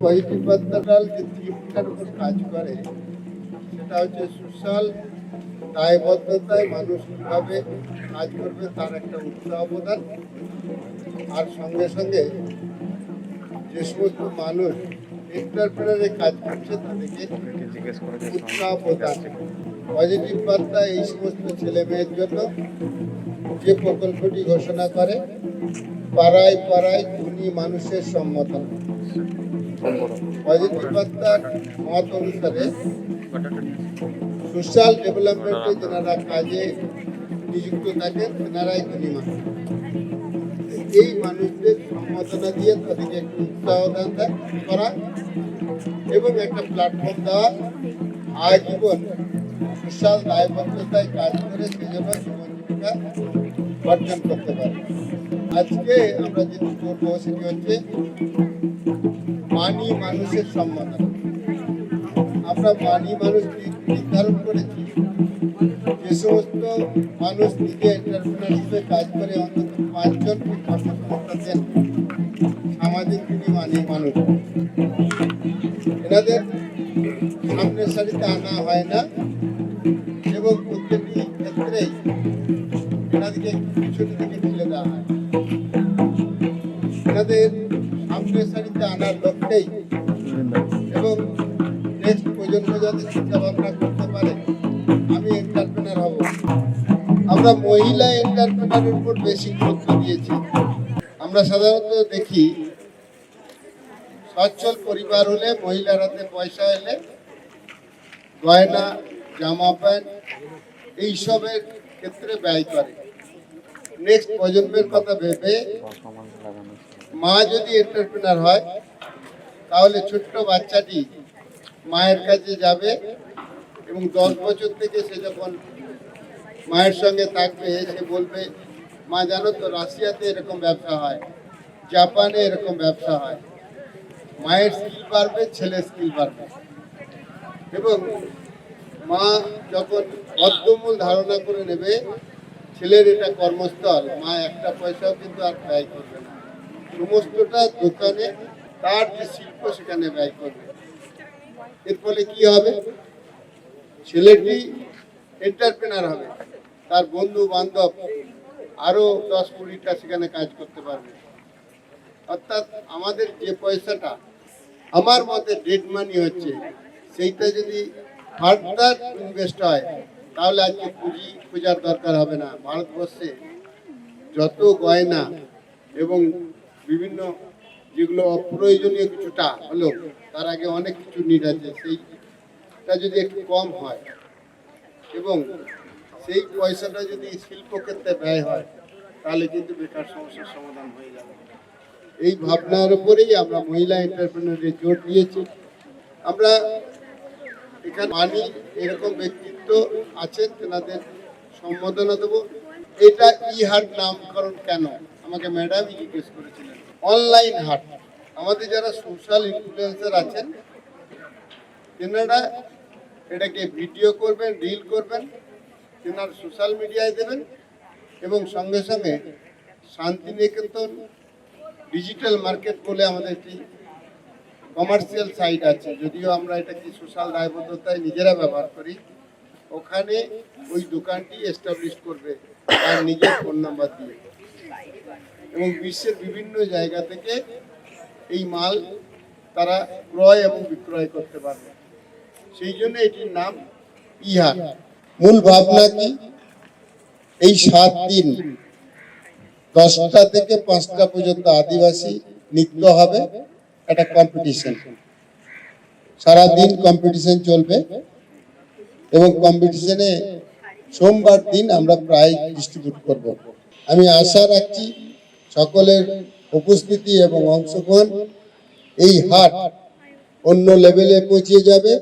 Positive বার্তাটাল যে থিমটার উপর কাজ করে সেটা হচ্ছে সোশ্যাল দায়বদ্ধতায় মানুষ কীভাবে কাজ করবে তার একটা উৎসাহ প্রদান, আর সঙ্গে সঙ্গে যে সমস্ত মানুষ এন্টারপ্রেনারে কাজ করছে তাদেরকে উৎসাহ প্রদান। পজিটিভ বার্তা এই সমস্ত ছেলে মেয়ের জন্য যে প্রকল্পটি ঘোষণা করে পাড়ায় পাড়ায় ধনী মানুষের সম্মতন। পজিটিভ বার্তার মত অনুসারে সোশ্যাল ডেভেলপমেন্টে যারা কাজে নিযুক্ত থাকেন তেনারাই ধনী মানুষ। এই মানুষদের সম্বোধনা দিয়ে তাদেরকে একটু উৎসাহ দান করা এবং একটা প্ল্যাটফর্ম দেওয়া, আজীবন সোশ্যাল দায়বদ্ধতায় কাজ করে সেজন্য জীবন জীবিকা অর্জন করতে পারে। আজকে আমরা যেটি করবো সেটি হচ্ছে মানি মানুষের সম্বোধনা। আমরা মানি মানুষ নির্ধারণ করেছি যে সমস্ত মানুষ নিজে এন্টারপ্রেনারশিপে কাজ করে অন্তত 5 জনকে কর্মসংস্থান দেন, সামাজিক তিনি মানি মানুষ। এনাদের সামনের সারিতে আনা হয় না এবং প্রত্যেকটি ক্ষেত্রেই এনাদেরকে পিছনে থেকে ঠেলে দেওয়া হয়। এনাদের সামনের সারিতে আনার লক্ষ্যেই এবং নেক্সট প্রজন্ম যাতে চিন্তা ভাবনা করতে পারে আমি এন্টারপ্রেনার হব, আমরা মহিলা এন্টারপ্রেনারের উপর বেশি গুরুত্ব দিয়েছি। আমরা সাধারণত দেখি সচ্ছল পরিবার হলে মহিলার হাতে পয়সা এলে গয়না জামা প্যান্ট এইসবের ক্ষেত্রে ব্যয় করে। নেক্সট প্রজন্মের কথা ভেবে মা যদি এন্টারপ্রেনার হয় তাহলে ছোট্ট বাচ্চাটি মায়ের কাছে যাবে এবং 10 বছর থেকে সে যখন মায়ের সঙ্গে থাকবে সে বলবে, মা জানো তো রাশিয়াতে এরকম ব্যবসা হয়, জাপানে এরকম ব্যবসা হয়। মায়ের স্কিল বাড়বে, ছেলের স্কিল বাড়বে এবং মা যখন বদ্ধমূল ধারণা করে নেবে ছেলের এটা কর্মস্থল, মা একটা পয়সাও কিন্তু আর ব্যয় করবে না, সমস্তটা দোকানে তার যে শিল্প সেখানে ব্যয় করবে। এর ফলে কি হবে? ছেলেটি এন্টারপ্রেনার হবে, তার বন্ধু বান্ধব আরো 10-20টা সেখানে কাজ করতে পারবে। অর্থাৎ আমাদের যে পয়সাটা আমার মতে ডেড মানি হচ্ছে, সেইটা যদি ফার্দার ইনভেস্ট হয় তাহলে আজকে পুঁজি খোঁজার দরকার হবে না। ভারতবর্ষে যত গয়না এবং বিভিন্ন যেগুলো অপ্রয়োজনীয় কিছুটা হলো তার আগে অনেক কিছু নিড আছে, সেইটা যদি একটু কম হয় এবং সেই পয়সাটা যদি শিল্পক্ষেত্রে ব্যয় হয় তাহলে কিন্তু বেকার সমস্যার সমাধান হয়ে যাবে। এই ভাবনার উপরেই আমরা মহিলা এন্টারপ্রেনারের জোর দিয়েছি। আমরা এখানে মানি এরকম ব্যক্তিত্ব আছেন, তেনাদের সম্বোধনা দেবো। এটা ই-হাট নামকরণ কেন আমাকে ম্যাডামই জিজ্ঞেস করেছিলেন। অনলাইন হাট, আমাদের যারা সোশ্যাল ইনফ্লুয়েন্সার আছেন তেনারা এটাকে ভিডিও করবেন, রিল করবেন, তেনারা সোশ্যাল মিডিয়ায় দেবেন এবং সঙ্গে সঙ্গে শান্তিনিকেতন ডিজিটাল মার্কেট বলে আমাদের একটি কমার্শিয়াল সাইট আছে, যদিও আমরা এটাকে সোশ্যাল দায়বদ্ধতায় নিজেরা ব্যবহার করি। ওখানে ওই দোকানটি এস্টাবলিশ করবে তার নিজের ফোন নাম্বার দিয়ে এবং বিশ্বের বিভিন্ন জায়গা থেকে এই মাল তারা ক্রয় এবং বিক্রয় করতে পারবে। সেই জন্য এটির নাম ই-হাট। মূল ভাবনা কি? এই 7 দিন 10টা থেকে 5টা পর্যন্ত আদিবাসী নৃত্য হবে, একটা কম্পিটিশন, সারাদিন কম্পিটিশন চলবে এবং কম্পিটিশনে সোমবার দিন আমরা প্রাইজ ডিস্ট্রিবিউট করব। আমি আশা রাখছি সকলের উপস্থিতি এবং অংশগ্রহণ এই হাট অন্য লেভেলে পৌঁছে যাবে।